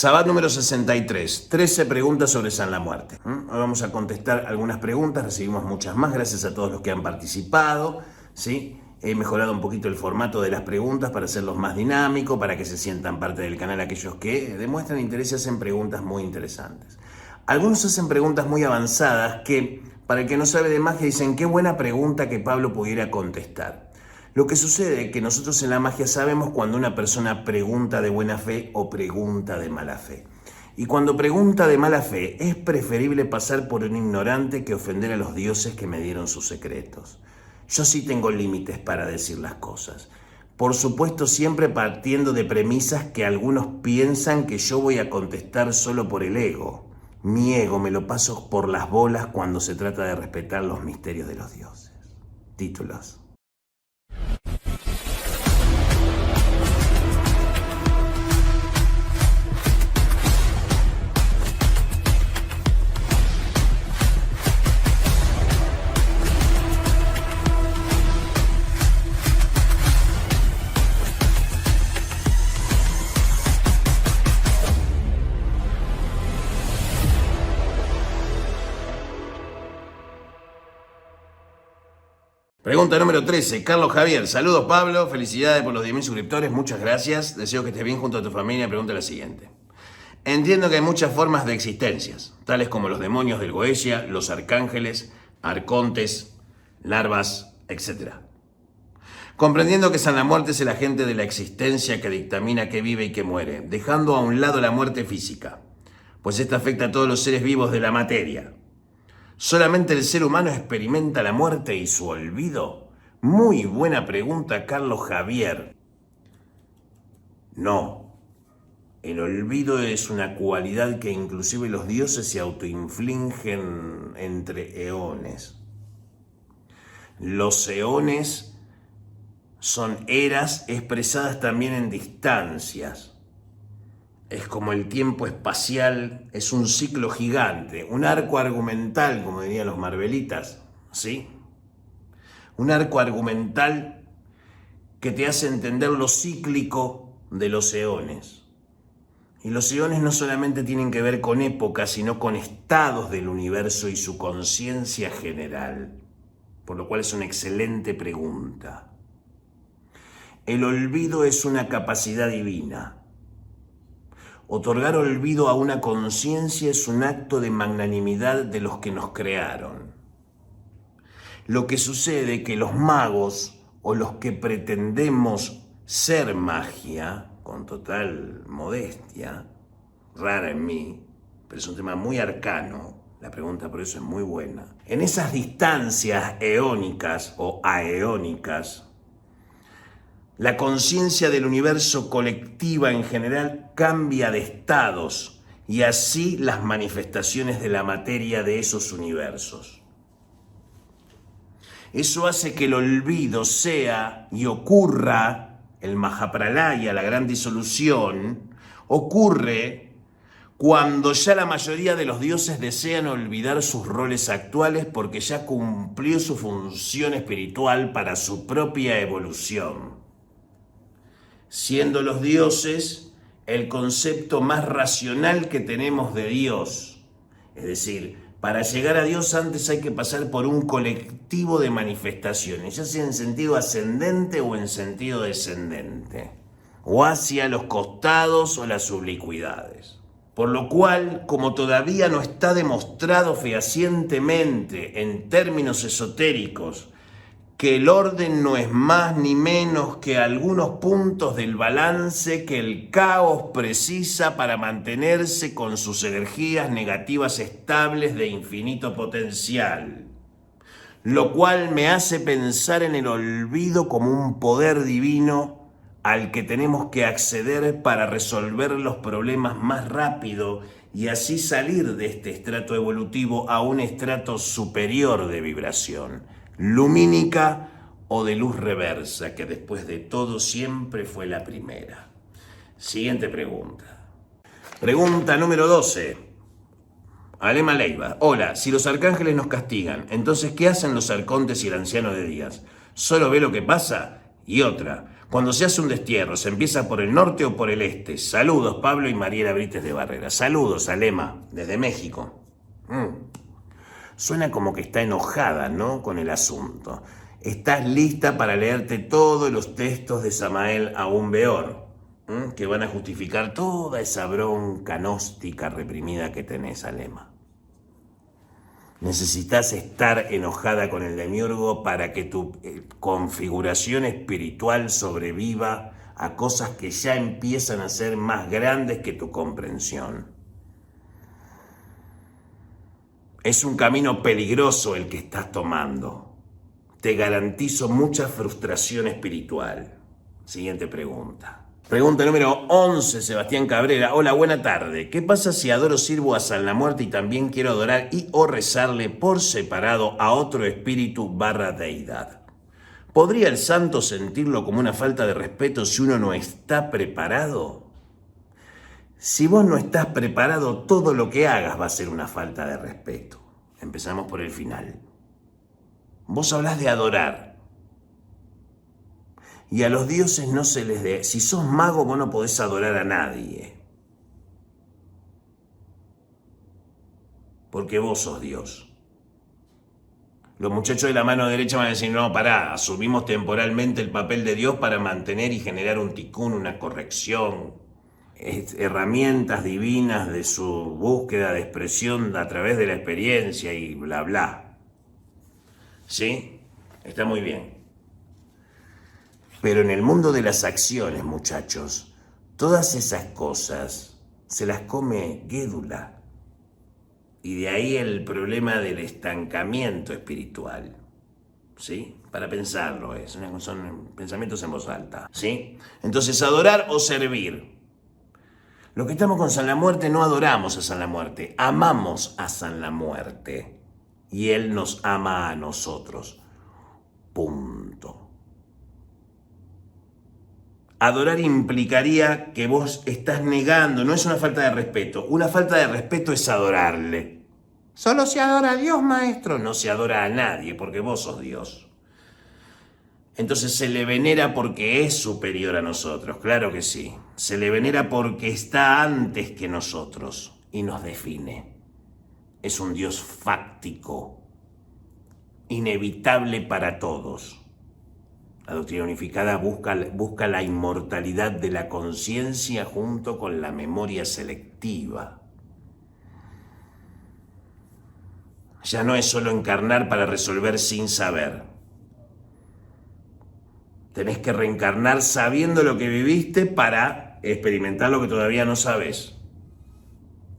Sabbat número 63, 13 preguntas sobre San la Muerte. Hoy vamos a contestar algunas preguntas, recibimos muchas más, gracias a todos los que han participado, ¿sí? He mejorado un poquito el formato de las preguntas para hacerlos más dinámicos, para que se sientan parte del canal aquellos que demuestran interés y hacen preguntas muy interesantes. Algunos hacen preguntas muy avanzadas que, para el que no sabe de magia, dicen qué buena pregunta que Pablo pudiera contestar. Lo que sucede es que nosotros en la magia sabemos cuando una persona pregunta de buena fe o pregunta de mala fe. Y cuando pregunta de mala fe, es preferible pasar por un ignorante que ofender a los dioses que me dieron sus secretos. Yo sí tengo límites para decir las cosas. Por supuesto, siempre partiendo de premisas que algunos piensan que yo voy a contestar solo por el ego. Mi ego me lo paso por las bolas cuando se trata de respetar los misterios de los dioses. Títulos. Pregunta número 13, Carlos Javier. Saludos Pablo, felicidades por los 10.000 suscriptores, muchas gracias. Deseo que estés bien junto a tu familia. Pregunta la siguiente. Entiendo que hay muchas formas de existencias, tales como los demonios del Goetia, los arcángeles, arcontes, larvas, etc. Comprendiendo que San la Muerte es el agente de la existencia que dictamina qué vive y qué muere, dejando a un lado la muerte física, pues esta afecta a todos los seres vivos de la materia. ¿Solamente el ser humano experimenta la muerte y su olvido? Muy buena pregunta, Carlos Javier. No. El olvido es una cualidad que inclusive los dioses se autoinfligen entre eones. Los eones son eras expresadas también en distancias. Es como el tiempo espacial, es un ciclo gigante, un arco argumental, como dirían los marvelitas, ¿sí? Un arco argumental que te hace entender lo cíclico de los eones. Y los eones no solamente tienen que ver con épocas, sino con estados del universo y su conciencia general, por lo cual es una excelente pregunta. El olvido es una capacidad divina. Otorgar olvido a una conciencia es un acto de magnanimidad de los que nos crearon. Lo que sucede es que los magos o los que pretendemos ser magia, con total modestia, rara en mí, pero es un tema muy arcano, la pregunta por eso es muy buena. En esas distancias eónicas o aeónicas, la conciencia del universo colectiva en general cambia de estados y así las manifestaciones de la materia de esos universos. Eso hace que el olvido sea y ocurra, el Mahapralaya, la gran disolución, ocurre cuando ya la mayoría de los dioses desean olvidar sus roles actuales porque ya cumplió su función espiritual para su propia evolución. Siendo los dioses el concepto más racional que tenemos de Dios. Es decir, para llegar a Dios antes hay que pasar por un colectivo de manifestaciones, ya sea en sentido ascendente o en sentido descendente, o hacia los costados o las oblicuidades. Por lo cual, como todavía no está demostrado fehacientemente en términos esotéricos que el orden no es más ni menos que algunos puntos del balance que el caos precisa para mantenerse con sus energías negativas estables de infinito potencial, lo cual me hace pensar en el olvido como un poder divino al que tenemos que acceder para resolver los problemas más rápido y así salir de este estrato evolutivo a un estrato superior de vibración, lumínica o de luz reversa, que después de todo siempre fue la primera? Siguiente pregunta. Pregunta número 12. Alema Leiva. Hola, si los arcángeles nos castigan, entonces ¿qué hacen los arcontes y el anciano de días? ¿Solo ve lo que pasa? Y otra, cuando se hace un destierro, ¿se empieza por el norte o por el este? Saludos, Pablo y Mariela Brites de Barrera. Saludos, Alema, desde México. Suena como que está enojada, ¿no?, con el asunto. Estás lista para leerte todos los textos de Samael Aún Beor, que van a justificar toda esa bronca gnóstica reprimida que tenés, Alema. Necesitas estar enojada con el demiurgo para que tu configuración espiritual sobreviva a cosas que ya empiezan a ser más grandes que tu comprensión. Es un camino peligroso el que estás tomando. Te garantizo mucha frustración espiritual. Siguiente pregunta. Pregunta número 11, Sebastián Cabrera. Hola, buena tarde. ¿Qué pasa si adoro, sirvo a San la Muerte y también quiero adorar y o rezarle por separado a otro espíritu / deidad? ¿Podría el santo sentirlo como una falta de respeto si uno no está preparado? Si vos no estás preparado, todo lo que hagas va a ser una falta de respeto. Empezamos por el final. Vos hablás de adorar. Y a los dioses no se les dé. Si sos mago, vos no podés adorar a nadie. Porque vos sos Dios. Los muchachos de la mano derecha van a decir, no, pará, asumimos temporalmente el papel de Dios para mantener y generar un tikkun, una corrección, herramientas divinas de su búsqueda de expresión a través de la experiencia y bla, bla. ¿Sí? Está muy bien. Pero en el mundo de las acciones, muchachos, todas esas cosas se las come Guédula. Y de ahí el problema del estancamiento espiritual. ¿Sí? Para pensarlo, son pensamientos en voz alta. ¿Sí? Entonces, adorar o servir. Los que estamos con San la Muerte no adoramos a San la Muerte, amamos a San la Muerte. Y Él nos ama a nosotros. Punto. Adorar implicaría que vos estás negando, no es una falta de respeto. Una falta de respeto es adorarle. Solo se adora a Dios, maestro. No se adora a nadie, porque vos sos Dios. Entonces se le venera porque es superior a nosotros, claro que sí. Se le venera porque está antes que nosotros y nos define. Es un Dios fáctico, inevitable para todos. La doctrina unificada busca la inmortalidad de la conciencia junto con la memoria selectiva. Ya no es solo encarnar para resolver sin saber. Tenés que reencarnar sabiendo lo que viviste para experimentar lo que todavía no sabes.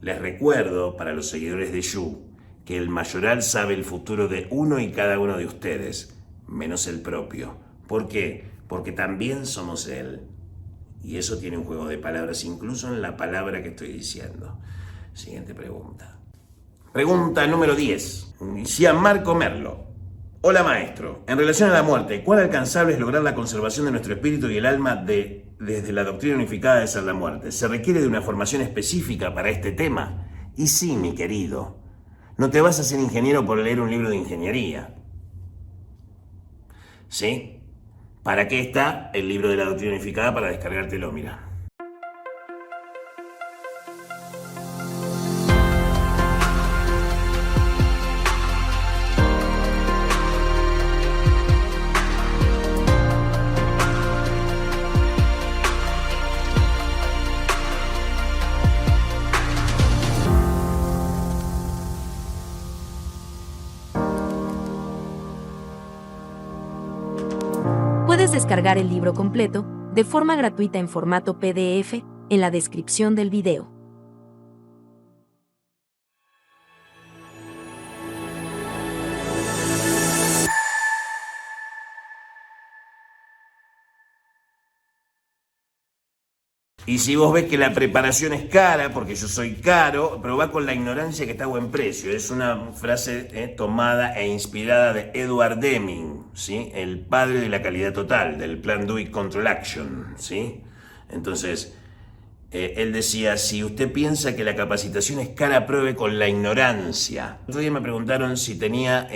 Les recuerdo, para los seguidores de Yu, que el mayoral sabe el futuro de uno y cada uno de ustedes, menos el propio. ¿Por qué? Porque también somos Él. Y eso tiene un juego de palabras, incluso en la palabra que estoy diciendo. Siguiente pregunta. Pregunta número 10. Gianmarco Merlo. Hola maestro, en relación a la muerte, ¿cuán alcanzable es lograr la conservación de nuestro espíritu y el alma desde la doctrina unificada de San la Muerte? ¿Se requiere de una formación específica para este tema? Y sí, mi querido, no te vas a ser ingeniero por leer un libro de ingeniería. ¿Sí? ¿Para qué está el libro de la doctrina unificada? Para descargártelo, mira. Puedes descargar el libro completo, de forma gratuita en formato PDF, en la descripción del video. Y si vos ves que la preparación es cara, porque yo soy caro, probá con la ignorancia que está a buen precio. Es una frase tomada e inspirada de Edward Deming. ¿sí? El padre de la calidad total, del plan Do It Control Action, ¿sí? Entonces, él decía, si usted piensa que la capacitación es cara, pruebe con la ignorancia. Otro día me preguntaron si tenía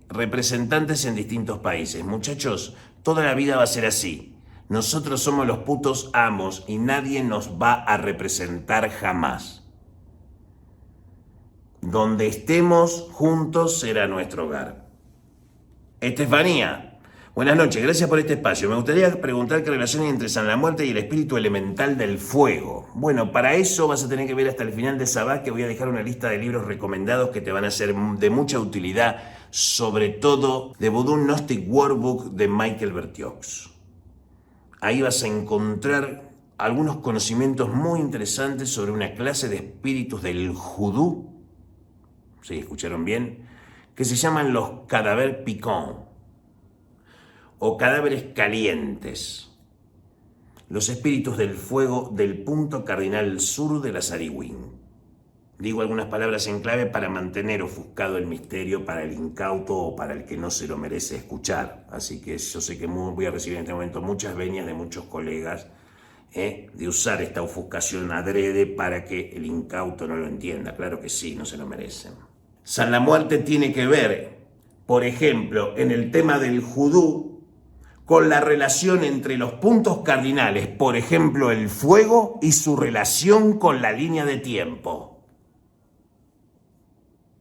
representantes en distintos países. Muchachos, toda la vida va a ser así. Nosotros somos los putos amos y nadie nos va a representar jamás. Donde estemos juntos será nuestro hogar. Estefanía. Buenas noches, gracias por este espacio. Me gustaría preguntar qué relación hay entre San la Muerte y el espíritu elemental del fuego. Bueno, para eso vas a tener que ver hasta el final de Sabbath, que voy a dejar una lista de libros recomendados que te van a ser de mucha utilidad, sobre todo The Voodoo Gnostic Workbook de Michael Bertiox. Ahí vas a encontrar algunos conocimientos muy interesantes sobre una clase de espíritus del judú, ¿sí? ¿Escucharon bien? Que se llaman los cadavres piquants o cadáveres calientes, los espíritus del fuego del punto cardinal sur de la Sariwin. Digo algunas palabras en clave para mantener ofuscado el misterio para el incauto o para el que no se lo merece escuchar. Así que yo sé que voy a recibir en este momento muchas venias de muchos colegas de usar esta ofuscación adrede para que el incauto no lo entienda. Claro que sí, no se lo merecen. San la Muerte tiene que ver, por ejemplo, en el tema del judú, con la relación entre los puntos cardinales, por ejemplo, el fuego y su relación con la línea de tiempo.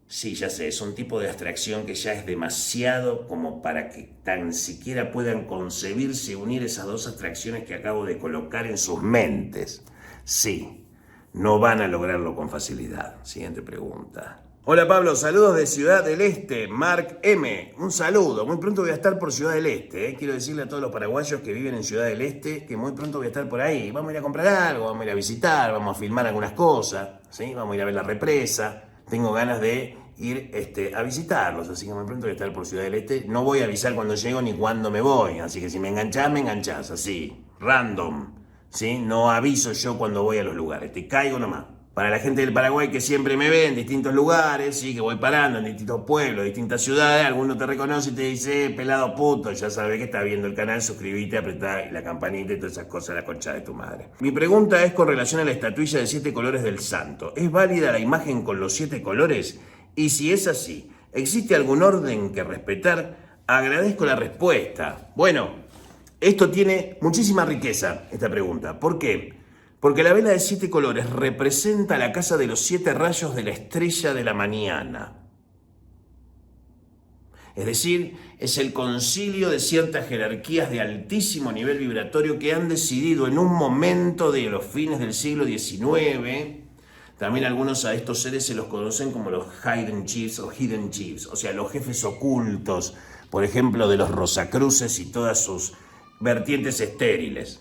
Sí, ya sé, es un tipo de abstracción que ya es demasiado como para que tan siquiera puedan concebirse y unir esas dos abstracciones que acabo de colocar en sus mentes. Sí, no van a lograrlo con facilidad. Siguiente pregunta. Hola Pablo, saludos de Ciudad del Este, Mark M. Un saludo, muy pronto voy a estar por Ciudad del Este. Quiero decirle a todos los paraguayos que viven en Ciudad del Este que muy pronto voy a estar por ahí. Vamos a ir a comprar algo, vamos a ir a visitar, vamos a filmar algunas cosas, ¿sí? Vamos a ir a ver la represa. Tengo ganas de ir a visitarlos, así que muy pronto voy a estar por Ciudad del Este. No voy a avisar cuando llego ni cuándo me voy, así que si me enganchás, así, random, ¿sí? No aviso yo cuando voy a los lugares, te caigo nomás. Para la gente del Paraguay que siempre me ve en distintos lugares, sí, que voy parando en distintos pueblos, distintas ciudades, alguno te reconoce y te dice, pelado puto, ya sabes que estás viendo el canal, suscríbete, apretá la campanita y todas esas cosas, la concha de tu madre. Mi pregunta es con relación a la estatuilla de 7 colores del santo. ¿Es válida la imagen con los 7 colores? Y si es así, ¿existe algún orden que respetar? Agradezco la respuesta. Bueno, esto tiene muchísima riqueza, esta pregunta. ¿Por qué? Porque la vela de 7 colores representa la casa de los 7 rayos de la estrella de la mañana. Es decir, es el concilio de ciertas jerarquías de altísimo nivel vibratorio que han decidido en un momento de los fines del siglo XIX, también algunos a estos seres se los conocen como los Hidden Chiefs o Hidden Chiefs, o sea, los jefes ocultos, por ejemplo, de los Rosacruces y todas sus vertientes estériles.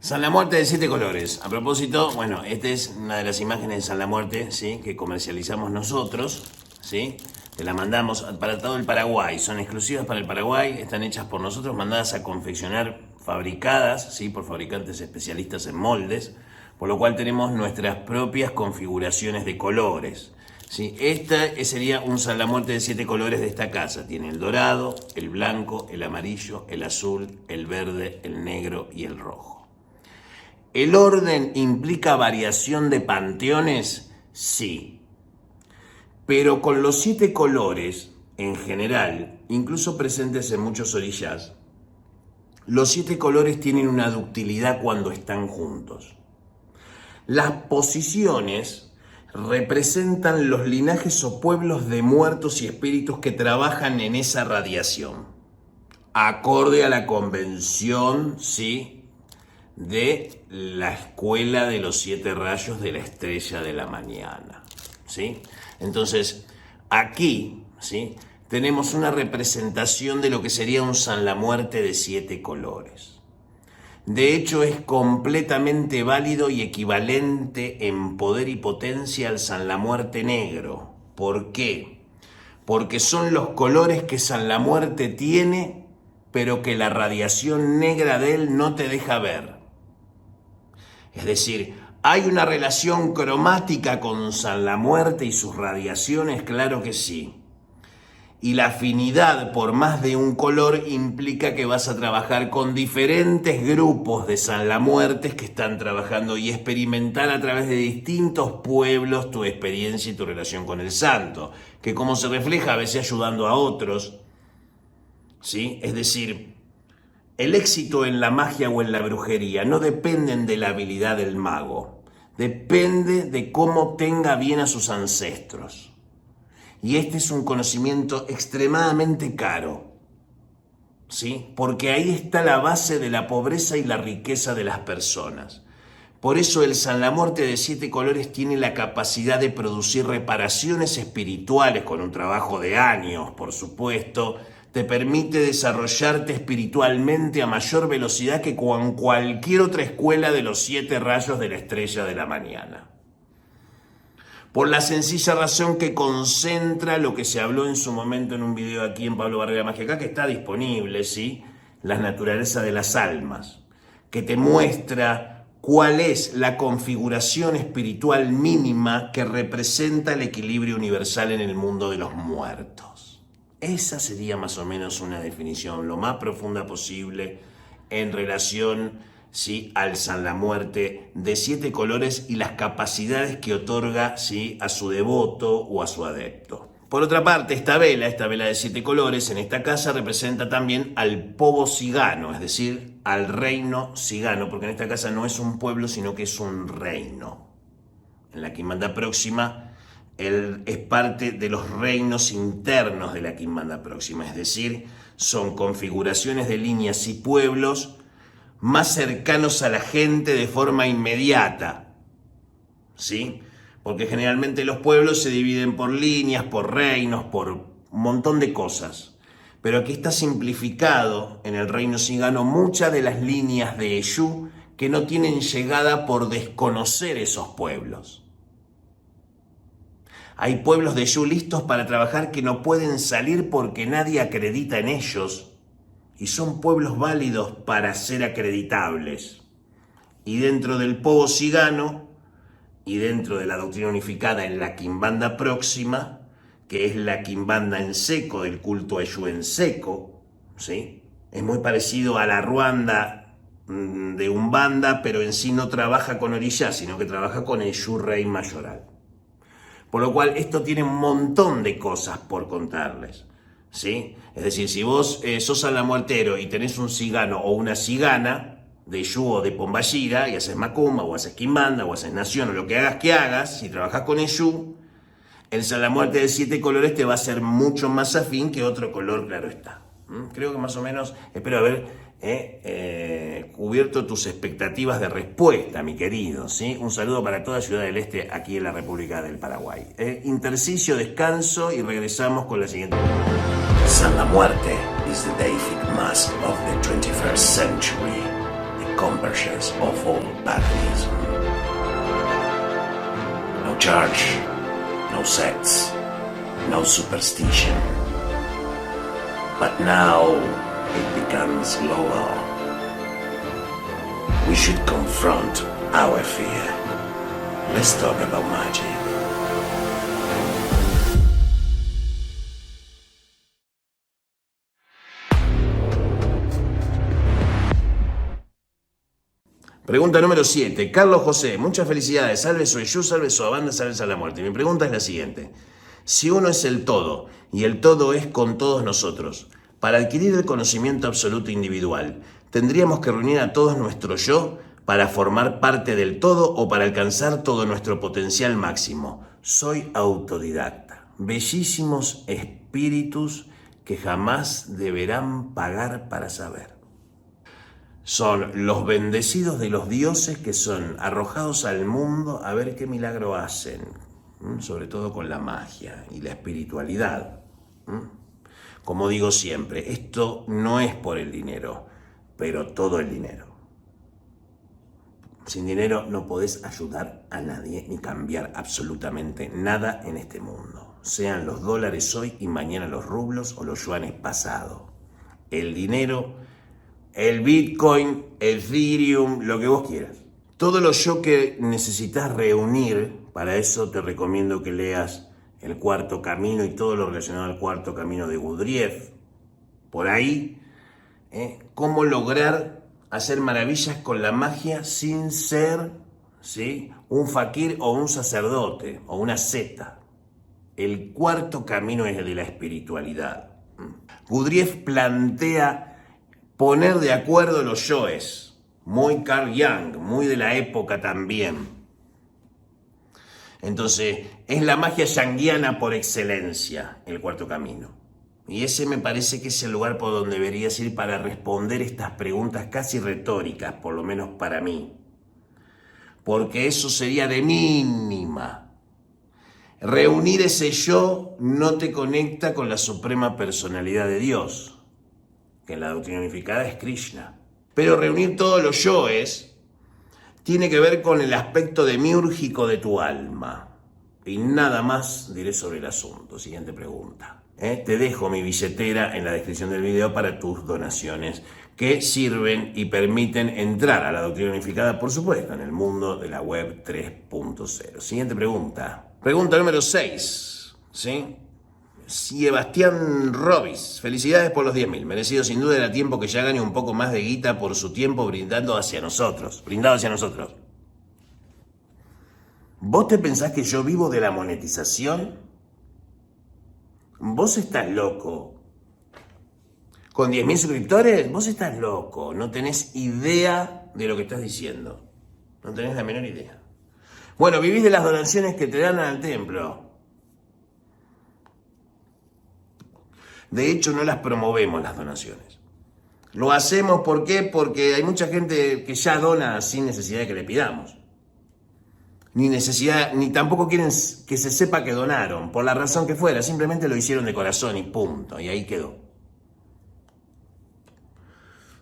San la Muerte de 7 colores. A propósito, bueno, esta es una de las imágenes de San la Muerte, ¿sí? Que comercializamos nosotros, ¿sí? Te la mandamos para todo el Paraguay. Son exclusivas para el Paraguay, están hechas por nosotros, mandadas a confeccionar, fabricadas, ¿sí? Por fabricantes especialistas en moldes, por lo cual tenemos nuestras propias configuraciones de colores, ¿sí? Esta sería un San la Muerte de 7 colores de esta casa. Tiene el dorado, el blanco, el amarillo, el azul, el verde, el negro y el rojo. ¿El orden implica variación de panteones? Sí. Pero con los 7 colores, en general, incluso presentes en muchos orillas, los 7 colores tienen una ductilidad cuando están juntos. Las posiciones representan los linajes o pueblos de muertos y espíritus que trabajan en esa radiación, acorde a la convención, ¿sí?, de la escuela de los 7 rayos de la estrella de la mañana, ¿sí? Entonces, aquí, ¿sí?, tenemos una representación de lo que sería un San la Muerte de 7 colores. De hecho, es completamente válido y equivalente en poder y potencia al San la Muerte negro. ¿Por qué? Porque son los colores que San la Muerte tiene, pero que la radiación negra de él no te deja ver. Es decir, ¿hay una relación cromática con San la Muerte y sus radiaciones? Claro que sí. Y la afinidad por más de un color implica que vas a trabajar con diferentes grupos de San La Muertes que están trabajando y experimentar a través de distintos pueblos tu experiencia y tu relación con el santo, que como se refleja a veces ayudando a otros, ¿sí? Es decir, el éxito en la magia o en la brujería no dependen de la habilidad del mago, depende de cómo tenga bien a sus ancestros. Y este es un conocimiento extremadamente caro, ¿sí? Porque ahí está la base de la pobreza y la riqueza de las personas. Por eso el San La Muerte de 7 colores tiene la capacidad de producir reparaciones espirituales con un trabajo de años, por supuesto. Te permite desarrollarte espiritualmente a mayor velocidad que con cualquier otra escuela de los 7 rayos de la estrella de la mañana. Por la sencilla razón que concentra lo que se habló en su momento en un video aquí en Pablo Barrera Magia Acá, que está disponible, ¿sí? La naturaleza de las almas, que te muestra cuál es la configuración espiritual mínima que representa el equilibrio universal en el mundo de los muertos. Esa sería más o menos una definición lo más profunda posible en relación, ¿sí?, al San La Muerte de 7 colores y las capacidades que otorga, ¿sí?, a su devoto o a su adepto. Por otra parte, esta vela de 7 colores en esta casa representa también al povo cigano, es decir, al reino cigano, porque en esta casa no es un pueblo, sino que es un reino. En la Quimbanda Próxima, él es parte de los reinos internos de la Quimbanda Próxima, es decir, son configuraciones de líneas y pueblos más cercanos a la gente de forma inmediata, ¿sí? Porque generalmente los pueblos se dividen por líneas, por reinos, por un montón de cosas. Pero aquí está simplificado en el reino cigano muchas de las líneas de Eyú que no tienen llegada por desconocer esos pueblos. Hay pueblos de Eyú listos para trabajar que no pueden salir porque nadie acredita en ellos. Y son pueblos válidos para ser acreditables. Y dentro del povo cigano, y dentro de la doctrina unificada en la Quimbanda Próxima, que es la Quimbanda en seco, del culto a Eyú en seco, ¿sí? Es muy parecido a la Ruanda de Umbanda, pero en sí no trabaja con Orishá, sino que trabaja con Eyú Rey Mayoral. Por lo cual esto tiene un montón de cosas por contarles, ¿sí? Es decir, si vos sos salamuertero y tenés un cigano o una cigana de Eyú o de Pombayira y haces macumba o haces quimbanda o haces nación o lo que hagas, si trabajás con Eyú, el San La Muerte de 7 colores te va a ser mucho más afín que otro color, claro está. Creo que más o menos, espero haber cubierto tus expectativas de respuesta, mi querido, ¿sí? Un saludo para toda Ciudad del Este aquí en la República del Paraguay. Intersticio, descanso y regresamos con la siguiente. San La Muerte is the deific mask of the 21st century, the convergence of all paganism. No church, no sects, no superstition. But now it becomes global. We should confront our fear. Let's talk about magic. Pregunta número 7. Carlos José, muchas felicidades. Salve su Eyú, salve su banda, salve San La Muerte. Mi pregunta es la siguiente. Si uno es el todo y el todo es con todos nosotros, para adquirir el conocimiento absoluto individual, ¿tendríamos que reunir a todos nuestro yo para formar parte del todo o para alcanzar todo nuestro potencial máximo? Soy autodidacta. Bellísimos espíritus que jamás deberán pagar para saber. Son los bendecidos de los dioses que son arrojados al mundo a ver qué milagro hacen, sobre todo con la magia y la espiritualidad. Como digo siempre, esto no es por el dinero, pero todo el dinero. Sin dinero no podés ayudar a nadie ni cambiar absolutamente nada en este mundo. Sean los dólares hoy y mañana los rublos o los yuanes pasado. El dinero, el Bitcoin, el Ethereum, lo que vos quieras. Todo lo yo que necesitas reunir, para eso te recomiendo que leas el cuarto camino y todo lo relacionado al cuarto camino de Gurdjieff. Por ahí, cómo lograr hacer maravillas con la magia sin ser, ¿sí?, un fakir o un sacerdote o una seta. El cuarto camino es el de la espiritualidad. Gurdjieff plantea poner de acuerdo los yoes, muy Carl Jung, muy de la época también. Entonces, es la magia yanguiana por excelencia, el cuarto camino. Y ese me parece que es el lugar por donde deberías ir para responder estas preguntas casi retóricas, por lo menos para mí. Porque eso sería de mínima. Reunir ese yo no te conecta con la suprema personalidad de Dios, que en la doctrina unificada es Krishna. Pero reunir todos los yoes tiene que ver con el aspecto demiúrgico de tu alma. Y nada más diré sobre el asunto. Siguiente pregunta. Te dejo mi billetera en la descripción del video para tus donaciones que sirven y permiten entrar a la doctrina unificada, por supuesto, en el mundo de la web 3.0. Siguiente pregunta. Pregunta número 6. ¿Sí? Sebastián Robis. Felicidades por los 10.000. Merecido sin duda, era tiempo que ya gane un poco más de guita por su tiempo brindado hacia nosotros. ¿Vos te pensás que yo vivo de la monetización? Vos estás loco. ¿Con 10.000 suscriptores? Vos estás loco. No tenés idea de lo que estás diciendo. No tenés la menor idea. Bueno, vivís de las donaciones que te dan al templo. De hecho, no las promovemos las donaciones. Lo hacemos, ¿por qué? Porque hay mucha gente que ya dona sin necesidad de que le pidamos. Ni tampoco quieren que se sepa que donaron, por la razón que fuera, simplemente lo hicieron de corazón y punto, y ahí quedó.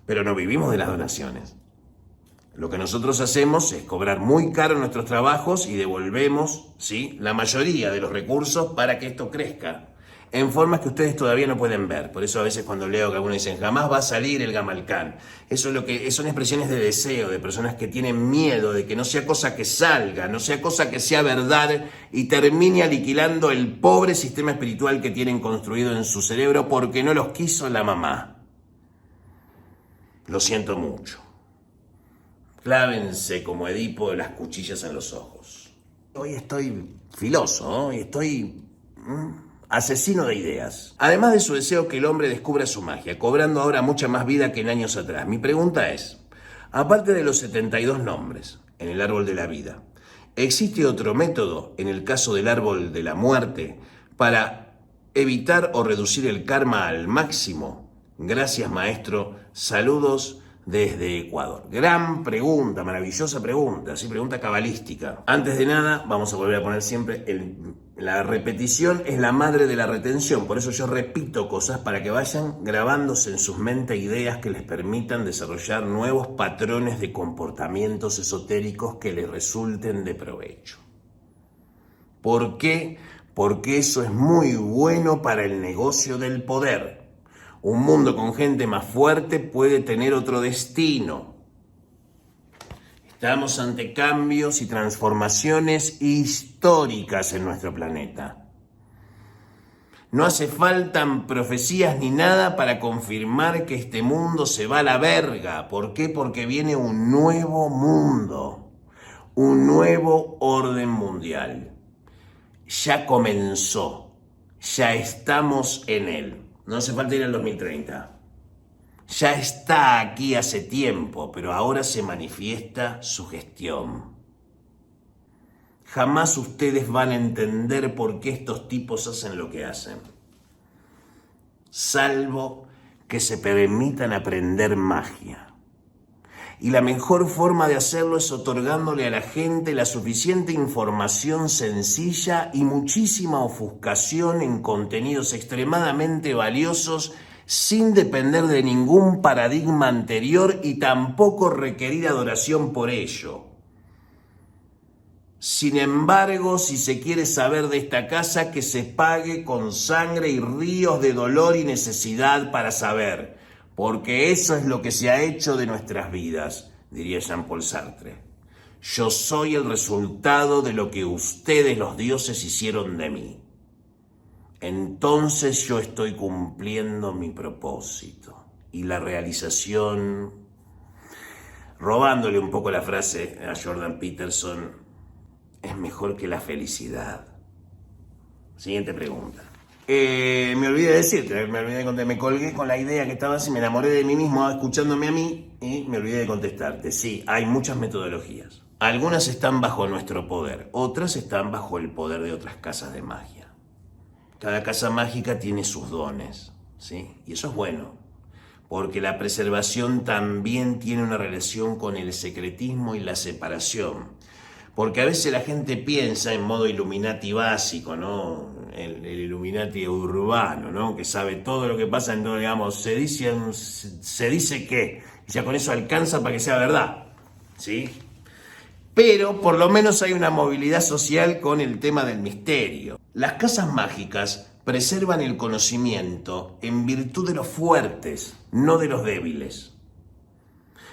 Pero no vivimos de las donaciones. Lo que nosotros hacemos es cobrar muy caro nuestros trabajos y devolvemos, ¿sí?, la mayoría de los recursos para que esto crezca, en formas que ustedes todavía no pueden ver. Por eso a veces cuando leo que algunos dicen, jamás va a salir el Gamalcán. Eso es lo que son expresiones de deseo, de personas que tienen miedo de que no sea cosa que salga, no sea cosa que sea verdad y termine aniquilando el pobre sistema espiritual que tienen construido en su cerebro porque no los quiso la mamá. Lo siento mucho. Clávense como Edipo las cuchillas en los ojos. Hoy estoy filoso, hoy estoy asesino de ideas. Además de su deseo que el hombre descubra su magia, cobrando ahora mucha más vida que en años atrás. Mi pregunta es, aparte de los 72 nombres en el árbol de la vida, ¿existe otro método en el caso del árbol de la muerte para evitar o reducir el karma al máximo? Gracias, maestro. Saludos desde Ecuador. Gran pregunta, maravillosa pregunta, ¿sí? Pregunta cabalística. Antes de nada, vamos a volver a poner siempre la repetición es la madre de la retención, por eso yo repito cosas para que vayan grabándose en sus mentes ideas que les permitan desarrollar nuevos patrones de comportamientos esotéricos que les resulten de provecho. ¿Por qué? Porque eso es muy bueno para el negocio del poder. Un mundo con gente más fuerte puede tener otro destino. Estamos ante cambios y transformaciones históricas en nuestro planeta. No hace falta profecías ni nada para confirmar que este mundo se va a la verga. ¿Por qué? Porque viene un nuevo mundo, un nuevo orden mundial. Ya comenzó, ya estamos en él. No hace falta ir al 2030. Ya está aquí hace tiempo, pero ahora se manifiesta su gestión. Jamás ustedes van a entender por qué estos tipos hacen lo que hacen, salvo que se permitan aprender magia. Y la mejor forma de hacerlo es otorgándole a la gente la suficiente información sencilla y muchísima ofuscación en contenidos extremadamente valiosos sin depender de ningún paradigma anterior y tampoco requerir adoración por ello. Sin embargo, si se quiere saber de esta casa, que se pague con sangre y ríos de dolor y necesidad para saber, porque eso es lo que se ha hecho de nuestras vidas, diría Jean-Paul Sartre. Yo soy el resultado de lo que ustedes, los dioses, hicieron de mí. entonces yo estoy cumpliendo mi propósito. Y la realización, robándole un poco la frase a Jordan Peterson, es mejor que la felicidad. Siguiente pregunta. Me olvidé de decirte, me colgué con la idea que estaba así, me enamoré de mí mismo escuchándome a mí y me olvidé de contestarte. Sí, hay muchas metodologías. Algunas están bajo nuestro poder, otras están bajo el poder de otras casas de magia. Cada casa mágica tiene sus dones, ¿sí? Y eso es bueno, porque la preservación también tiene una relación con el secretismo y la separación. Porque a veces la gente piensa en modo Illuminati básico, ¿no? El Illuminati urbano, ¿no? Que sabe todo lo que pasa en todo, digamos, se dice que, y ya con eso alcanza para que sea verdad, ¿sí? Pero por lo menos hay una movilidad social con el tema del misterio. Las casas mágicas preservan el conocimiento en virtud de los fuertes, no de los débiles.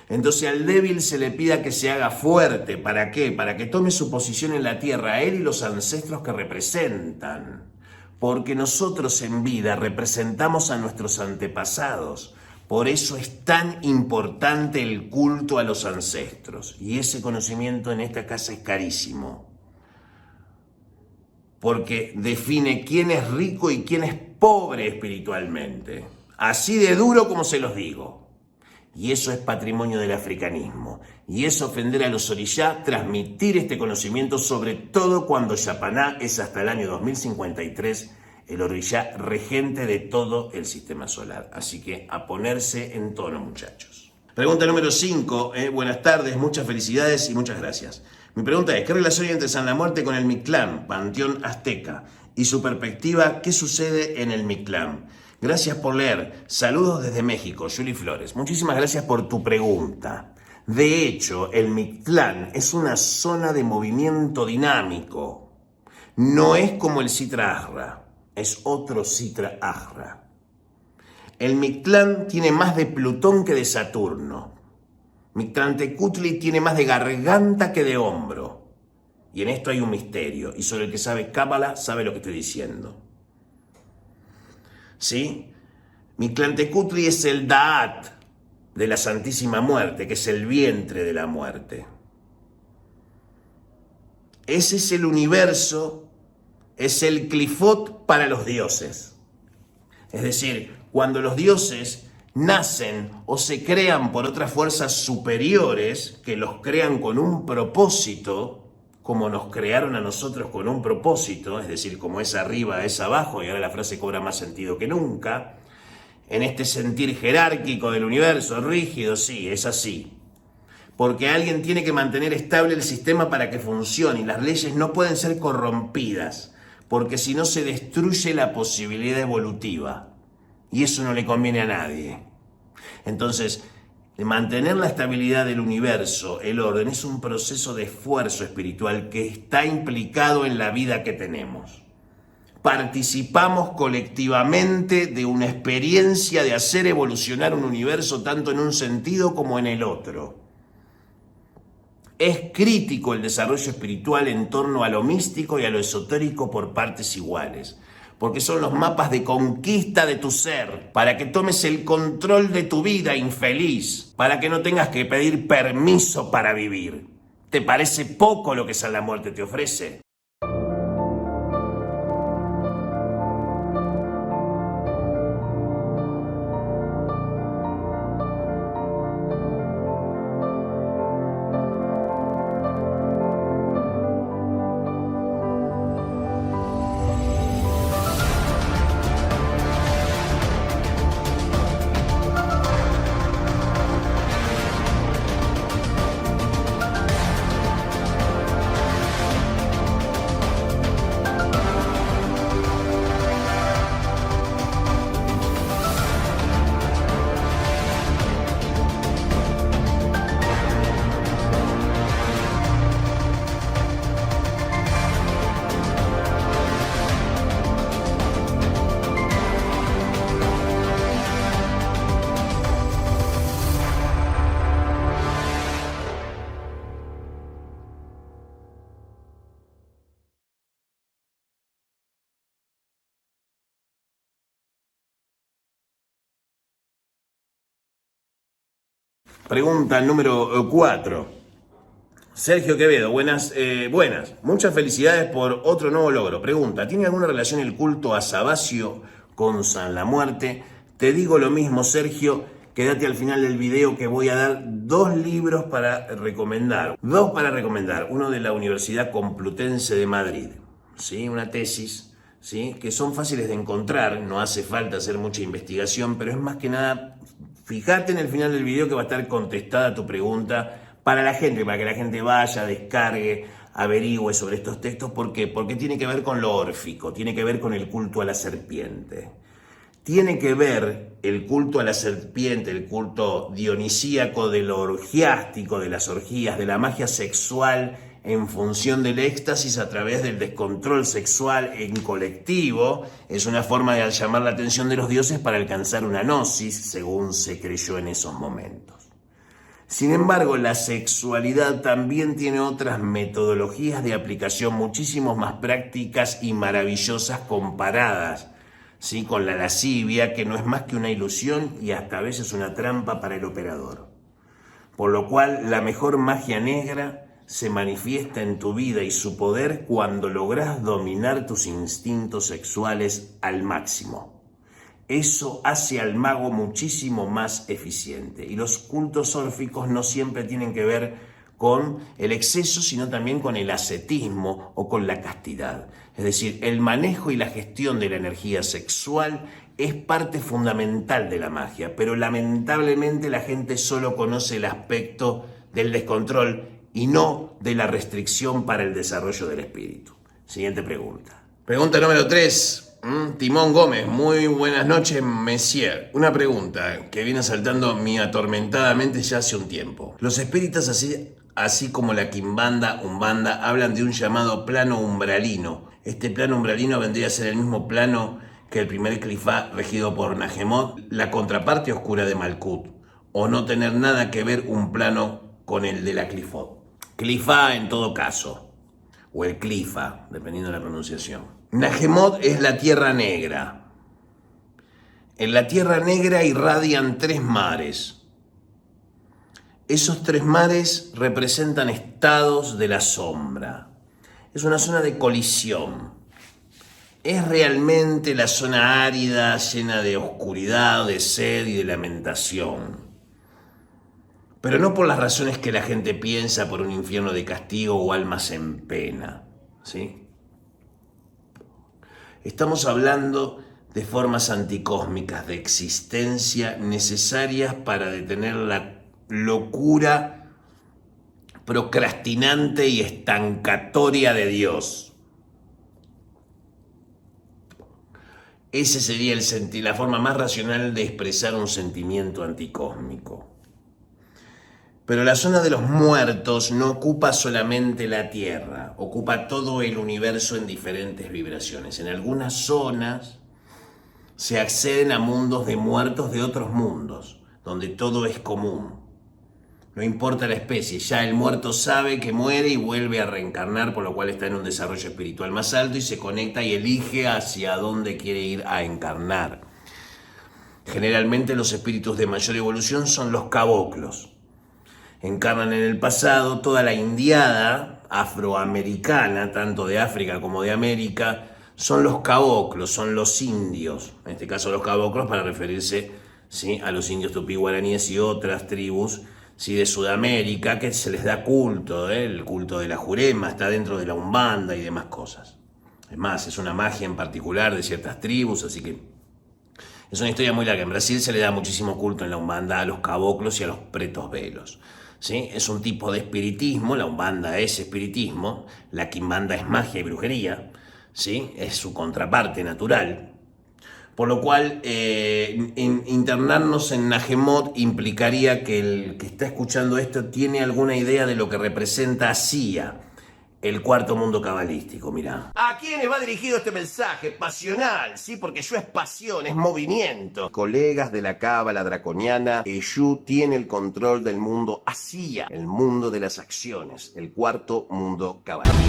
Entonces al débil se le pida que se haga fuerte. ¿Para qué? Para que tome su posición en la tierra, a él y los ancestros que representan. Porque nosotros en vida representamos a nuestros antepasados. Por eso es tan importante el culto a los ancestros. Y ese conocimiento en esta casa es carísimo. Porque define quién es rico y quién es pobre espiritualmente. Así de duro como se los digo. Y eso es patrimonio del africanismo. Y es ofender a los orishá, transmitir este conocimiento, sobre todo cuando Yapaná es hasta el año 2053 el orishá regente de todo el sistema solar. Así que a ponerse en tono, muchachos. Pregunta número 5. Buenas tardes, muchas felicidades y muchas gracias. Mi pregunta es, ¿qué relación hay entre San La Muerte con el Mictlán, panteón azteca? Y su perspectiva, ¿qué sucede en el Mictlán? Gracias por leer. Saludos desde México, Juli Flores. Muchísimas gracias por tu pregunta. De hecho, el Mictlán es una zona de movimiento dinámico. No es como el Sitra Ahra, es otro Sitra Ahra. El Mictlán tiene más de Plutón que de Saturno. Mictlantecutli tiene más de garganta que de hombro. Y en esto hay un misterio, y sobre el que sabe Cábala sabe lo que estoy diciendo. ¿Sí? Mictlantecutli es el Da'at de la Santísima Muerte, que es el vientre de la muerte. Ese es el universo, es el clifot para los dioses. Es decir, cuando los dioses nacen o se crean por otras fuerzas superiores que los crean con un propósito, como nos crearon a nosotros con un propósito, es decir, como es arriba, es abajo, y ahora la frase cobra más sentido que nunca, en este sentir jerárquico del universo, rígido, sí, es así. Porque alguien tiene que mantener estable el sistema para que funcione, y las leyes no pueden ser corrompidas, porque si no se destruye la posibilidad evolutiva, y eso no le conviene a nadie. Entonces, mantener la estabilidad del universo, el orden, es un proceso de esfuerzo espiritual que está implicado en la vida que tenemos. Participamos colectivamente de una experiencia de hacer evolucionar un universo tanto en un sentido como en el otro. Es crítico el desarrollo espiritual en torno a lo místico y a lo esotérico por partes iguales. Porque son los mapas de conquista de tu ser, para que tomes el control de tu vida, infeliz, para que no tengas que pedir permiso para vivir. ¿Te parece poco lo que San La Muerte te ofrece? Pregunta número 4. Sergio Quevedo, buenas. Muchas felicidades por otro nuevo logro. Pregunta, ¿tiene alguna relación el culto a Sabacio con San la Muerte? Te digo lo mismo, Sergio. Quédate al final del video que voy a dar 2 libros para recomendar. 2 para recomendar. Uno de la Universidad Complutense de Madrid. ¿Sí? Una tesis, ¿sí? Que son fáciles de encontrar. No hace falta hacer mucha investigación, pero es más que nada, fíjate en el final del video que va a estar contestada tu pregunta para la gente, para que la gente vaya, descargue, averigüe sobre estos textos. ¿Por qué? Porque tiene que ver con lo órfico, tiene que ver con el culto a la serpiente. Tiene que ver el culto a la serpiente, el culto dionisíaco de lo orgiástico, de las orgías, de la magia sexual en función del éxtasis a través del descontrol sexual en colectivo. Es una forma de llamar la atención de los dioses para alcanzar una gnosis, según se creyó en esos momentos. Sin embargo, la sexualidad también tiene otras metodologías de aplicación muchísimo más prácticas y maravillosas comparadas, ¿sí?, con la lascivia, que no es más que una ilusión y hasta a veces una trampa para el operador. Por lo cual, la mejor magia negra se manifiesta en tu vida y su poder cuando logras dominar tus instintos sexuales al máximo. Eso hace al mago muchísimo más eficiente. Y los cultos órficos no siempre tienen que ver con el exceso, sino también con el ascetismo o con la castidad. Es decir, el manejo y la gestión de la energía sexual es parte fundamental de la magia, pero lamentablemente la gente solo conoce el aspecto del descontrol y no de la restricción para el desarrollo del espíritu. Siguiente pregunta. Pregunta número 3. Timón Gómez, muy buenas noches, Messier. Una pregunta que viene saltando mi atormentada mente ya hace un tiempo. Los espíritas, así como la quimbanda, umbanda, hablan de un llamado plano umbralino. Este plano umbralino vendría a ser el mismo plano que el primer Clifá regido por Nahemot, la contraparte oscura de Malkut, o no tener nada que ver un plano con el de la Clifot. Clifá en todo caso, o el Clifa, dependiendo de la pronunciación. Nahemot es la Tierra Negra. En la Tierra Negra irradian 3 mares. Esos 3 mares representan estados de la sombra. Es una zona de colisión. Es realmente la zona árida, llena de oscuridad, de sed y de lamentación. Pero no por las razones que la gente piensa, por un infierno de castigo o almas en pena, ¿sí? Estamos hablando de formas anticósmicas de existencia necesarias para detener la locura procrastinante y estancatoria de Dios. Ese sería la forma más racional de expresar un sentimiento anticósmico. Pero la zona de los muertos no ocupa solamente la Tierra, ocupa todo el universo en diferentes vibraciones. En algunas zonas se acceden a mundos de muertos de otros mundos, donde todo es común. No importa la especie, ya el muerto sabe que muere y vuelve a reencarnar, por lo cual está en un desarrollo espiritual más alto y se conecta y elige hacia dónde quiere ir a encarnar. Generalmente los espíritus de mayor evolución son los caboclos. Encarnan en el pasado toda la indiada afroamericana, tanto de África como de América, son los caboclos, son los indios, en este caso los caboclos para referirse, ¿sí?, a los indios tupí guaraníes y otras tribus, ¿sí?, de Sudamérica, que se les da culto, el culto de la Jurema, está dentro de la Umbanda y demás cosas. Es más, es una magia en particular de ciertas tribus, así que es una historia muy larga. En Brasil se le da muchísimo culto en la Umbanda a los caboclos y a los pretos velos, ¿sí? Es un tipo de espiritismo, la Umbanda es espiritismo, la quimbanda es magia y brujería, ¿sí?, es su contraparte natural. Por lo cual, internarnos en Nahemot implicaría que el que está escuchando esto tiene alguna idea de lo que representa Sia, el cuarto mundo cabalístico, mirá. ¿A quiénes va dirigido este mensaje? Pasional, ¿sí? Porque yo es pasión, es movimiento. Colegas de la cábala draconiana, Eshu tiene el control del mundo Sia, el mundo de las acciones, el cuarto mundo cabalístico.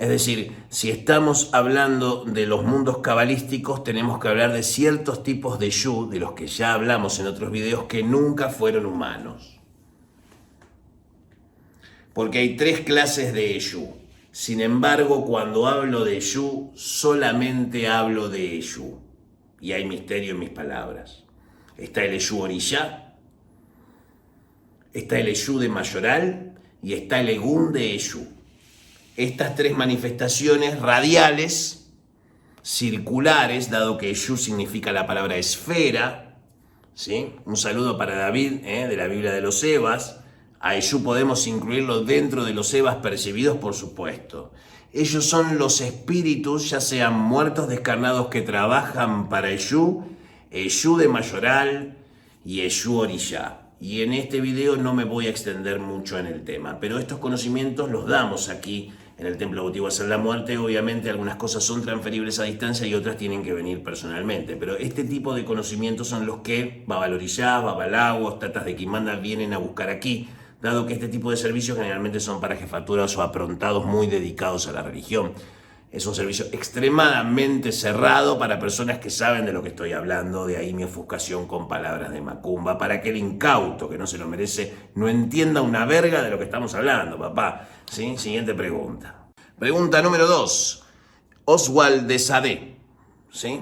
Es decir, si estamos hablando de los mundos cabalísticos, tenemos que hablar de ciertos tipos de Yeshú, de los que ya hablamos en otros videos, que nunca fueron humanos. Porque hay 3 clases de Yeshú. Sin embargo, cuando hablo de Yeshú, solamente hablo de Yeshú. Y hay misterio en mis palabras. Está el Yeshú Orishá, está el Yeshú de Mayoral y está el Egún de Yeshú. Estas 3 manifestaciones radiales, circulares, dado que Yeshú significa la palabra esfera, ¿sí? Un saludo para David, de la Biblia de los Evas. A Yeshú podemos incluirlo dentro de los Evas percibidos, por supuesto. Ellos son los espíritus, ya sean muertos descarnados, que trabajan para Yeshú, Yeshú de Mayoral y Yeshú Orishá. Y en este video no me voy a extender mucho en el tema, pero estos conocimientos los damos aquí en el Templo Votivo Hacer la Muerte. Obviamente algunas cosas son transferibles a distancia y otras tienen que venir personalmente, pero este tipo de conocimientos son los que Babalorishá, Babalagos, Tatas de Quimanda vienen a buscar aquí, dado que este tipo de servicios generalmente son para jefaturas o aprontados muy dedicados a la religión. Es un servicio extremadamente cerrado para personas que saben de lo que estoy hablando, de ahí mi ofuscación con palabras de macumba, para que el incauto, que no se lo merece, no entienda una verga de lo que estamos hablando, papá. ¿Sí? Siguiente pregunta. Pregunta número 2. Oswald de Sade. ¿Sí?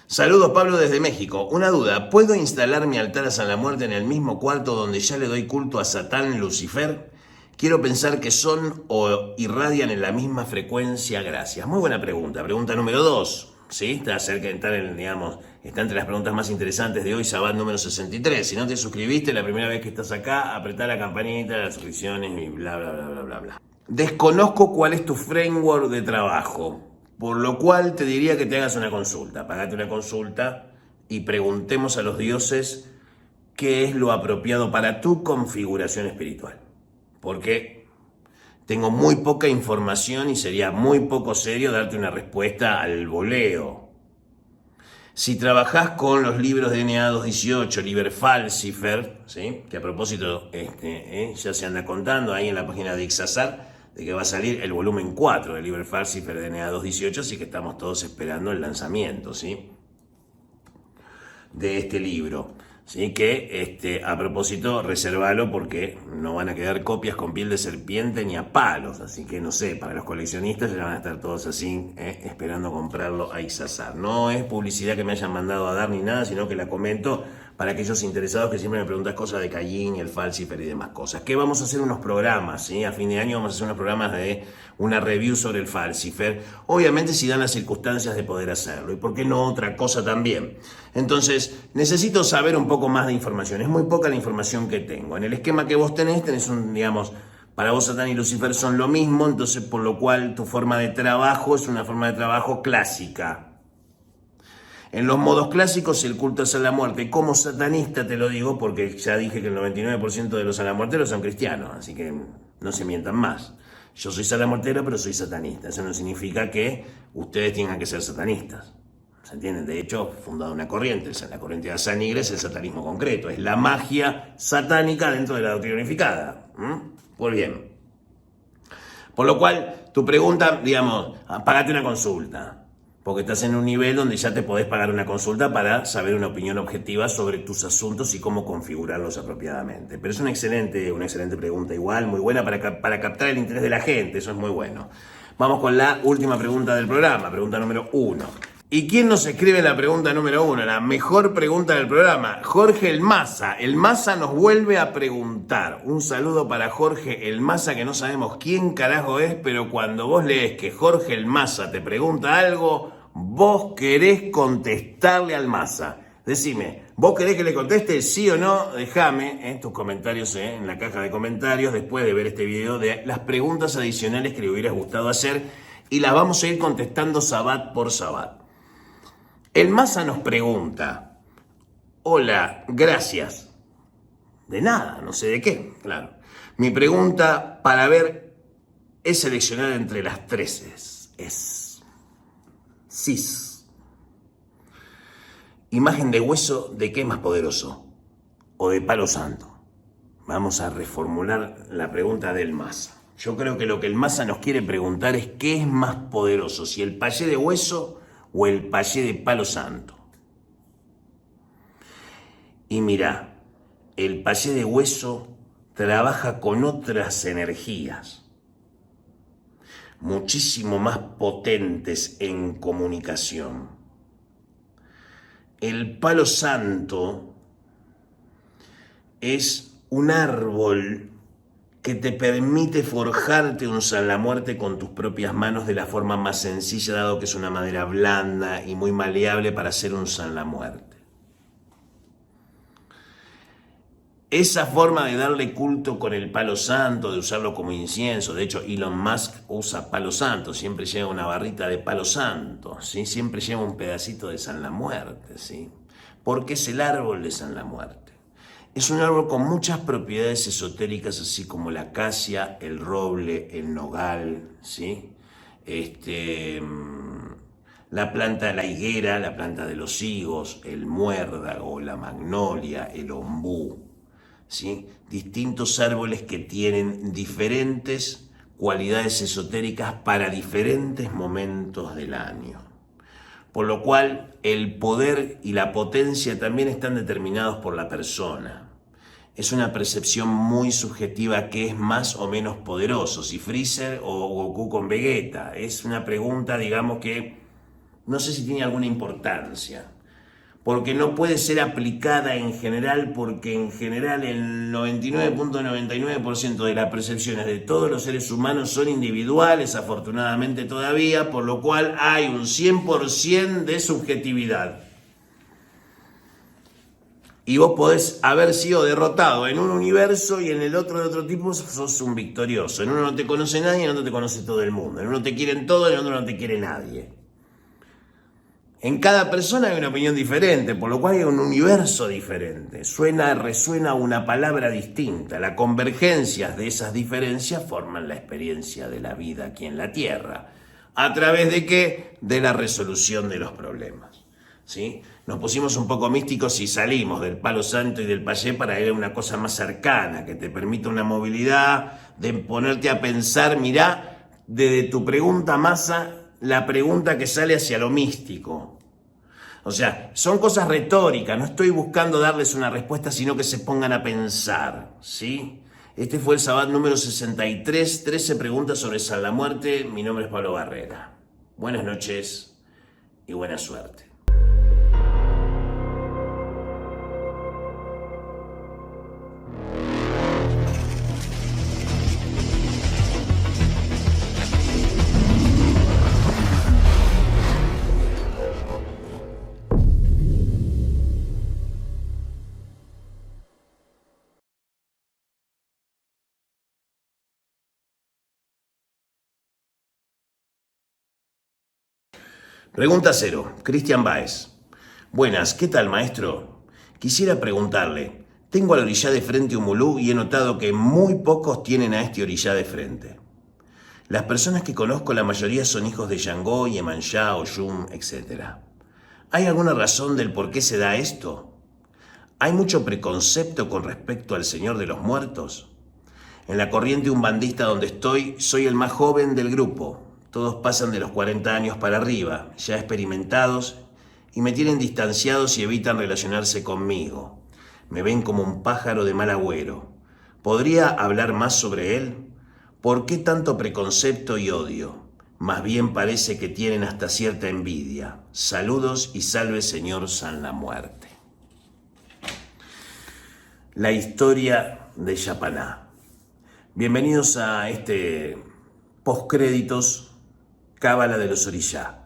Saludos, Pablo, desde México. Una duda, ¿puedo instalar mi altar a San la Muerte en el mismo cuarto donde ya le doy culto a Satán, Lucifer? Quiero pensar que son o irradian en la misma frecuencia, gracias. Muy buena pregunta. Pregunta número 2. ¿Sí? Está cerca de estar está entre las preguntas más interesantes de hoy, Sabbat número 63. Si no te suscribiste la primera vez que estás acá, apretá la campanita, las suscripciones y bla, bla, bla, bla, bla, bla. Desconozco cuál es tu framework de trabajo, por lo cual te diría que te hagas una consulta. Pagate una consulta y preguntemos a los dioses qué es lo apropiado para tu configuración espiritual. Porque tengo muy poca información y sería muy poco serio darte una respuesta al voleo. Si trabajás con los libros de DNA 218, Liber Falcifer, ¿sí? Que a propósito ya se anda contando ahí en la página de Ixazar, de que va a salir el volumen 4 de Liber Falcifer de DNA 218, así que estamos todos esperando el lanzamiento, ¿sí? De este libro. ¿Sí? Que a propósito, reservalo porque no van a quedar copias con piel de serpiente ni a palos, así que no sé, para los coleccionistas ya van a estar todos así, esperando comprarlo a Ixazar. No es publicidad que me hayan mandado a dar ni nada, sino que la comento para aquellos interesados que siempre me preguntan cosas de Caín y el Falcifer y demás cosas. Que vamos a hacer unos programas, ¿sí? A fin de año vamos a hacer unos programas de una review sobre el Falcifer, obviamente si dan las circunstancias de poder hacerlo, y por qué no otra cosa también. Entonces, necesito saber un poco más de información, es muy poca la información que tengo. En el esquema que vos tenés para vos Satán y Lucifer son lo mismo, entonces por lo cual tu forma de trabajo es una forma de trabajo clásica. En los modos clásicos el culto es a la muerte. Como satanista te lo digo porque ya dije que el 99% de los salamuerteros son cristianos, así que no se mientan más. Yo soy salamuertero, pero soy satanista. Eso no significa que ustedes tengan que ser satanistas. ¿Se entienden? De hecho, fundado una corriente. La corriente de Asánigre es el satanismo concreto. Es la magia satánica dentro de la doctrina unificada. Pues bien. Por lo cual, tu pregunta, pagate una consulta. Porque estás en un nivel donde ya te podés pagar una consulta para saber una opinión objetiva sobre tus asuntos y cómo configurarlos apropiadamente. Pero es una excelente pregunta igual, muy buena para captar el interés de la gente, eso es muy bueno. Vamos con la última pregunta del programa, pregunta número 1. ¿Y quién nos escribe la pregunta número 1? La mejor pregunta del programa, Jorge El Maza. El Maza nos vuelve a preguntar. Un saludo para Jorge El Maza, que no sabemos quién carajo es, pero cuando vos lees que Jorge El Maza te pregunta algo, vos querés contestarle al Maza. Decime, ¿vos querés que le conteste sí o no? Dejame tus comentarios en la caja de comentarios después de ver este video de las preguntas adicionales que le hubieras gustado hacer y las vamos a ir contestando Sabbat por Sabbat. El Maza nos pregunta, hola, gracias. De nada, no sé de qué, claro. Mi pregunta para ver es seleccionar entre las 13. Es Cis. Imagen de hueso, ¿de qué es más poderoso? ¿O de palo santo? Vamos a reformular la pregunta del Maza. Yo creo que lo que el Massa nos quiere preguntar es qué es más poderoso, si el payé de hueso o el payé de palo santo. Y mirá, el payé de hueso trabaja con otras energías, muchísimo más potentes en comunicación. El palo santo es un árbol que te permite forjarte un salamuerte con tus propias manos de la forma más sencilla, dado que es una madera blanda y muy maleable para hacer un salamuerte. Esa forma de darle culto con el palo santo, de usarlo como incienso, de hecho Elon Musk usa palo santo, siempre lleva una barrita de palo santo, ¿sí? Siempre lleva un pedacito de San la Muerte, ¿sí? Porque es el árbol de San la Muerte. Es un árbol con muchas propiedades esotéricas, así como la acacia, el roble, el nogal, ¿sí? La planta de la higuera, la planta de los higos, el muérdago, la magnolia, el ombú, ¿sí? Distintos árboles que tienen diferentes cualidades esotéricas para diferentes momentos del año. Por lo cual el poder y la potencia también están determinados por la persona. Es una percepción muy subjetiva que es más o menos poderoso, si Freezer o Goku con Vegeta. Es una pregunta, digamos, que no sé si tiene alguna importancia, porque no puede ser aplicada en general, porque en general el 99.99% de las percepciones de todos los seres humanos son individuales, afortunadamente todavía, por lo cual hay un 100% de subjetividad. Y vos podés haber sido derrotado en un universo y en el otro de otro tipo sos un victorioso. En uno no te conoce nadie, en otro te conoce todo el mundo. En uno te quieren todos, en otro no te quiere nadie. En cada persona hay una opinión diferente, por lo cual hay un universo diferente. Resuena una palabra distinta. Las convergencias de esas diferencias forman la experiencia de la vida aquí en la Tierra. ¿A través de qué? De la resolución de los problemas, ¿sí? Nos pusimos un poco místicos y salimos del palo santo y del payé para ir a una cosa más cercana, que te permita una movilidad, de ponerte a pensar, mirá, desde tu pregunta Massa, la pregunta que sale hacia lo místico. O sea, son cosas retóricas, no estoy buscando darles una respuesta, sino que se pongan a pensar, ¿sí? Este fue el Sabbat número 63, 13 preguntas sobre San la Muerte. Mi nombre es Pablo Barrera. Buenas noches y buena suerte. Pregunta 0. Cristian Báez. Buenas, ¿qué tal, maestro? Quisiera preguntarle, tengo al orillá de frente Humulú y he notado que muy pocos tienen a este orillá de frente. Las personas que conozco, la mayoría son hijos de Yangó, Yemanjá, Oyum, etc. ¿Hay alguna razón del por qué se da esto? ¿Hay mucho preconcepto con respecto al Señor de los Muertos? En la corriente umbandista donde estoy, soy el más joven del grupo. Todos pasan de los 40 años para arriba, ya experimentados, y me tienen distanciados y evitan relacionarse conmigo. Me ven como un pájaro de mal agüero. ¿Podría hablar más sobre él? ¿Por qué tanto preconcepto y odio? Más bien parece que tienen hasta cierta envidia. Saludos y salve Señor San la Muerte. La historia de Yapaná. Bienvenidos a este postcréditos Cábala de los Orillá.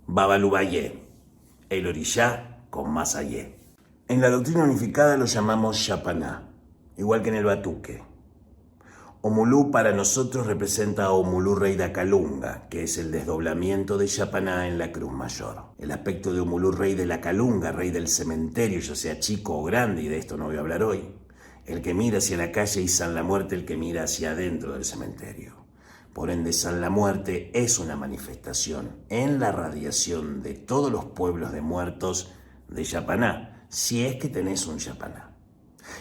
Babalubayé, el orillá con más allé. En la doctrina unificada lo llamamos Yapaná, igual que en el Batuque. Omulú para nosotros representa a Omulú rey de Acalunga, que es el desdoblamiento de Yapaná en la cruz mayor. El aspecto de Omulú rey de la Calunga, rey del cementerio, ya sea chico o grande, y de esto no voy a hablar hoy. El que mira hacia la calle y San la Muerte, el que mira hacia adentro del cementerio. Por ende, San la Muerte es una manifestación en la radiación de todos los pueblos de muertos de Yapaná, si es que tenés un Yapaná.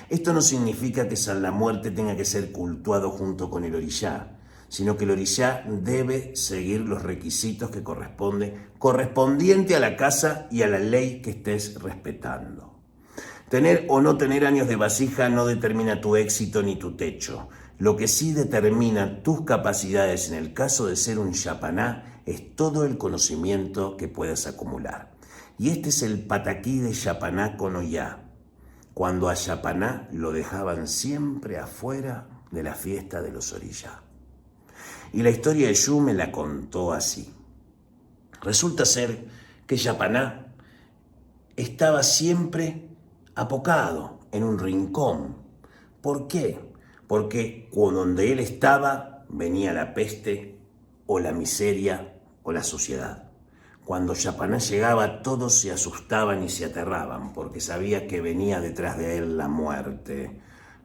Esto no significa que San La Muerte tenga que ser cultuado junto con el orillá, sino que el orillá debe seguir los requisitos que correspondiente a la casa y a la ley que estés respetando. Tener o no tener años de vasija no determina tu éxito ni tu techo. Lo que sí determina tus capacidades en el caso de ser un yapaná es todo el conocimiento que puedas acumular. Y este es el pataquí de Yapaná con Ollá, cuando a Yapaná lo dejaban siempre afuera de la fiesta de los orillá. Y la historia de Yu me la contó así. Resulta ser que Yapaná estaba siempre apocado en un rincón. ¿Por qué? Porque donde él estaba venía la peste o la miseria o la suciedad. Cuando Yapaná llegaba todos se asustaban y se aterraban porque sabía que venía detrás de él la muerte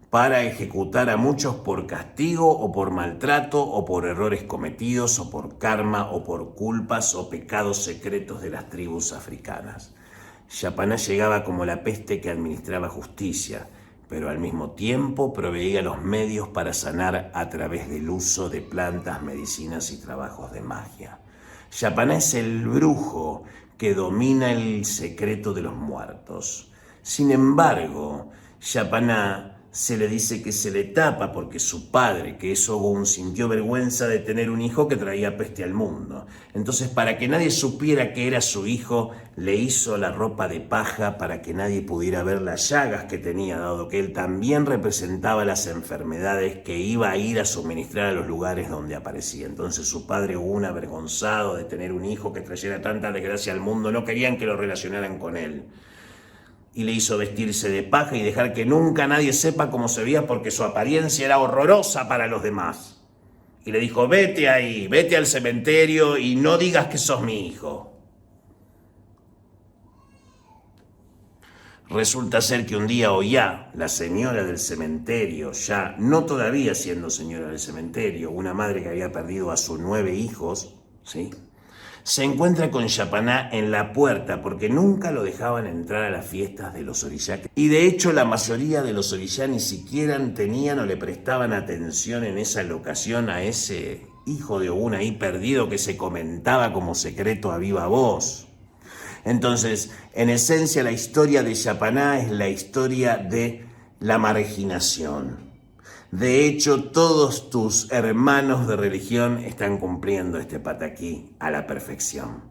para ejecutar a muchos por castigo o por maltrato o por errores cometidos o por karma o por culpas o pecados secretos de las tribus africanas. Yapaná llegaba como la peste que administraba justicia, pero al mismo tiempo proveía los medios para sanar a través del uso de plantas, medicinas y trabajos de magia. Yapaná es el brujo que domina el secreto de los muertos. Sin embargo, Yapaná se le dice que se le tapa porque su padre, que es Ogún, sintió vergüenza de tener un hijo que traía peste al mundo. Entonces, para que nadie supiera que era su hijo, le hizo la ropa de paja para que nadie pudiera ver las llagas que tenía, dado que él también representaba las enfermedades que iba a ir a suministrar a los lugares donde aparecía. Entonces su padre, Ogún, avergonzado de tener un hijo que trayera tanta desgracia al mundo, no querían que lo relacionaran con él. Y le hizo vestirse de paja y dejar que nunca nadie sepa cómo se veía porque su apariencia era horrorosa para los demás. Y le dijo, vete ahí, vete al cementerio y no digas que sos mi hijo. Resulta ser que un día Ollá, la señora del cementerio, ya no todavía siendo señora del cementerio, una madre que había perdido a sus 9 hijos, ¿sí?, se encuentra con Yapaná en la puerta porque nunca lo dejaban entrar a las fiestas de los orillá. Y de hecho la mayoría de los orillá ni siquiera tenían o le prestaban atención en esa locación a ese hijo de Ogún ahí perdido que se comentaba como secreto a viva voz. Entonces, en esencia la historia de Yapaná es la historia de la marginación. De hecho, todos tus hermanos de religión están cumpliendo este pataquí a la perfección.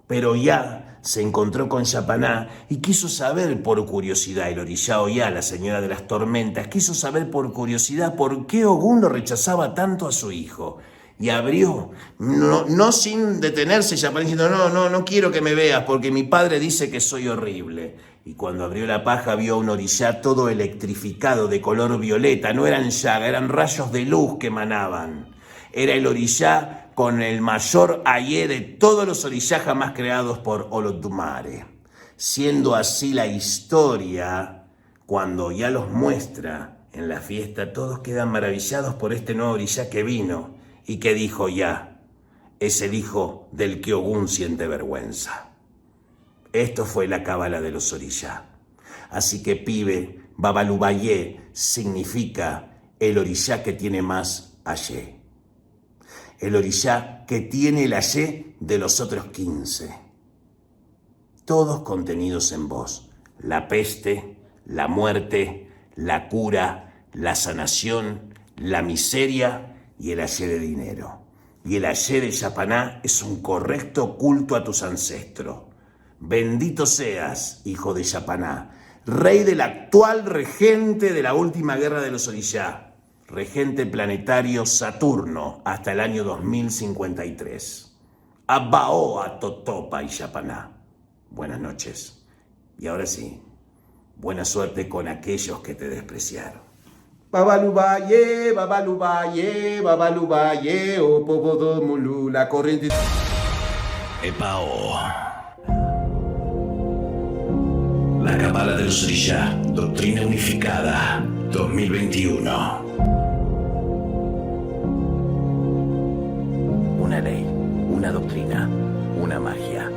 Pero Ollá se encontró con Yapaná y quiso saber por curiosidad, el orillá Ollá, la señora de las tormentas, quiso saber por curiosidad por qué Ogún lo rechazaba tanto a su hijo. Y abrió, no sin detenerse, Yapaná diciendo, no quiero que me veas porque mi padre dice que soy horrible. Y cuando abrió la paja vio a un orillá todo electrificado de color violeta. No eran llagas, eran rayos de luz que emanaban. Era el orillá con el mayor ayé de todos los orillá jamás creados por Olodumare. Siendo así la historia, cuando ya los muestra en la fiesta, todos quedan maravillados por este nuevo orillá que vino y que dijo ya, es el hijo del que Ogún siente vergüenza. Esto fue la cábala de los orillá. Así que pibe, Babalubayé significa el orillá que tiene más ayé. El orillá que tiene el ayé de los otros 15. Todos contenidos en vos. La peste, la muerte, la cura, la sanación, la miseria y el ayé de dinero. Y el ayé de Yapaná es un correcto culto a tus ancestros. Bendito seas, hijo de Yapaná, rey del actual regente de la última guerra de los orillá, regente planetario Saturno hasta el año 2053. Abao a Totopa y Yapaná. Buenas noches. Y ahora sí, buena suerte con aquellos que te despreciaron. Babalubaye, babalubaye, babalubaye, o pobodomulu, la corriente. Epao. La Cábala de los orillá, Doctrina Unificada, 2021. Una ley, una doctrina, una magia.